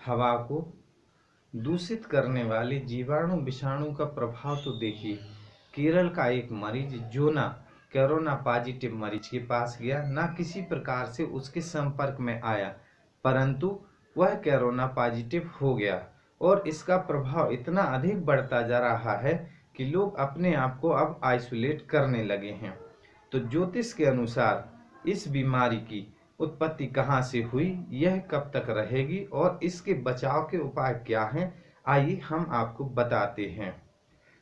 हवा को दूषित करने वाले जीवाणु विषाणु का प्रभाव तो देखिए। केरल का एक मरीज जोना कोरोना पॉजिटिव मरीज के पास गया, ना किसी प्रकार से उसके संपर्क में आया, परंतु वह कोरोना पॉजिटिव हो गया और इसका प्रभाव इतना अधिक बढ़ता जा रहा है कि लोग अपने आप को अब आइसोलेट करने लगे हैं। तो ज्योतिष के अनुसार इस बीमारी की उत्पत्ति कहाँ से हुई, यह कब तक रहेगी और इसके बचाव के उपाय क्या हैं, आइए हम आपको बताते हैं।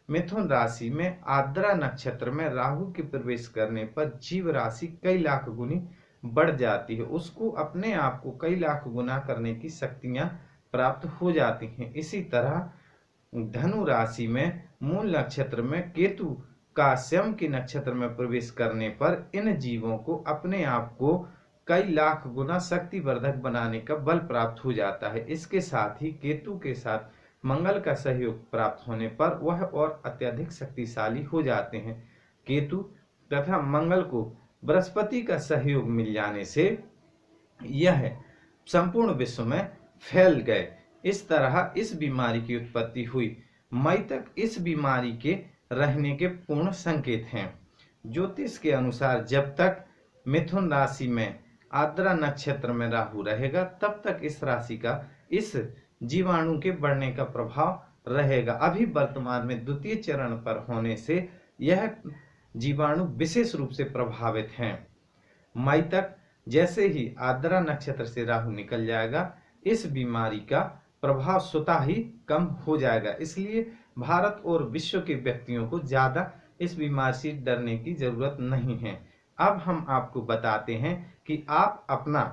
मिथुन राशि में आर्द्रा नक्षत्र में राहु के प्रवेश करने पर जीव राशि कई लाख गुनी बढ़ जाती है। उसको अपने आप को कई लाख गुना करने की शक्तियां प्राप्त हो जाती हैं। इसी तरह धनु राशि में मूल नक्षत्र में केतु का स्वयं के नक्षत्र में प्रवेश करने पर इन जीवों को अपने आप को कई लाख गुना शक्तिवर्धक बनाने का बल प्राप्त हो जाता है। इसके साथ ही केतु के साथ मंगल का सहयोग प्राप्त होने पर वह और अत्यधिक शक्तिशाली हो जाते हैं। केतु तथा मंगल को बृहस्पति का सहयोग मिल जाने से यह संपूर्ण विश्व में फैल गए। इस तरह इस बीमारी की उत्पत्ति हुई। मई तक इस बीमारी के रहने के पूर्ण संकेत हैं। ज्योतिष के अनुसार जब तक मिथुन राशि में आर्द्रा नक्षत्र में राहु रहेगा तब तक इस राशि का इस जीवाणु के बढ़ने का प्रभाव रहेगा। अभी वर्तमान में द्वितीय चरण पर होने से यह जीवाणु विशेष रूप से प्रभावित हैं। मई तक जैसे ही आर्द्रा नक्षत्र से राहु निकल जाएगा इस बीमारी का प्रभाव स्वतः ही कम हो जाएगा। इसलिए भारत और विश्व के व्यक्तियों को ज्यादा इस बीमारी से डरने की जरूरत नहीं है। अब हम आपको बताते हैं कि आप अपना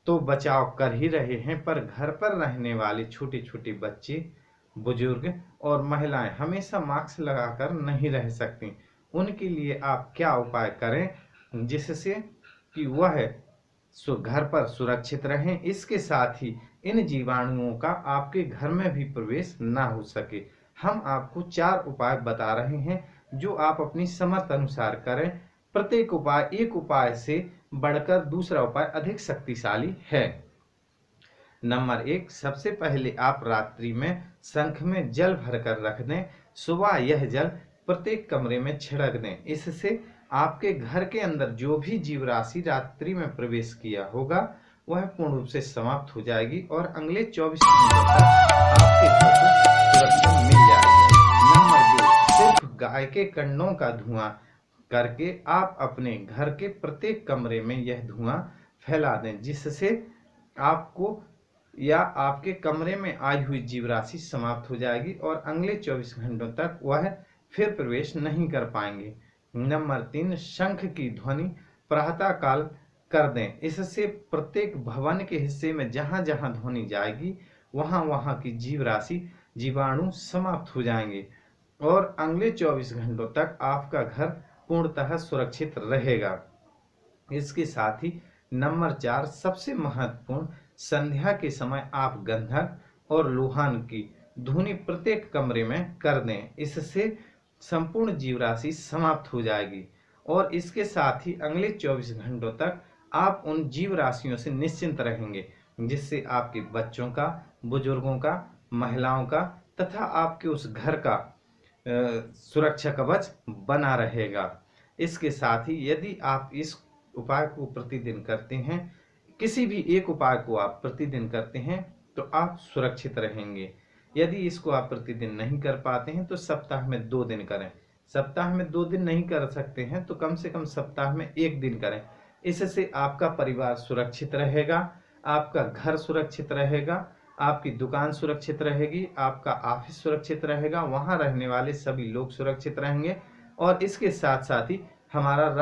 तो बचाव कर ही रहे हैं, पर घर पर रहने वाले छोटे छोटे बच्चे, बुजुर्ग और महिलाएं हमेशा मास्क लगाकर नहीं रह सकती। उनके लिए आप क्या उपाय करें जिससे कि वह घर पर सुरक्षित रहें, इसके साथ ही इन जीवाणुओं का आपके घर में भी प्रवेश ना हो सके। हम आपको 4 उपाय बता रहे हैं जो आप अपनी समर्थ अनुसार करें। प्रत्येक उपाय एक उपाय से बढ़कर दूसरा उपाय अधिक शक्तिशाली है। नंबर 1, सबसे पहले आप रात्रि में शंख में जल भरकर रख दें। सुबह यह जल प्रत्येक कमरे में छिड़क दें। इससे आपके घर के अंदर जो भी जीव राशि रात्रि में प्रवेश किया होगा वह पूर्ण रूप से समाप्त हो जाएगी और अगले 24 घंटों तक आपके घर को सुरक्षा मिल जाएगी। नंबर 2, सिर्फ गाय के कंडों का धुआं करके आप अपने घर के प्रत्येक कमरे में यह धुआं फैला दें, जिससे आपको या आपके कमरे में आई हुई जीव राशि समाप्त हो जाएगी और अगले 24 घंटों तक वह फिर प्रवेश नहीं कर पाएंगे। नंबर 3, शंख की ध्वनि प्रातः काल कर दें। इससे प्रत्येक भवन के हिस्से में जहां जहां ध्वनि जाएगी वहां वहां की जीव राशि जीवाणु समाप्त हो जाएंगे और अगले 24 घंटों तक आपका घर पूर्णतः सुरक्षित रहेगा। इसके साथ ही नंबर 4, सबसे महत्वपूर्ण, संध्या के समय आप गंधक और लोहान की धुनी प्रत्येक कमरे में कर दें। इससे संपूर्ण जीव राशि समाप्त हो जाएगी और इसके साथ ही अगले 24 घंटों तक आप उन जीव राशियों से निश्चिंत रहेंगे, जिससे आपके बच्चों का, बुजुर्गों का, महिलाओं का तथा आपके उस घर का सुरक्षा कवच बना रहेगा। इसके साथ ही यदि आप इस उपाय को प्रतिदिन करते हैं, किसी भी एक उपाय को आप प्रतिदिन करते हैं तो आप सुरक्षित रहेंगे। यदि इसको आप प्रतिदिन नहीं कर पाते हैं तो सप्ताह में 2 दिन करें। सप्ताह में 2 दिन नहीं कर सकते हैं तो कम से कम सप्ताह में 1 दिन करें। इससे आपका परिवार सुरक्षित रहेगा, आपका घर सुरक्षित रहेगा, आपकी दुकान सुरक्षित रहेगी, आपका ऑफिस सुरक्षित रहेगा, वहां रहने वाले सभी लोग सुरक्षित रहेंगे और इसके साथ साथ ही हमारा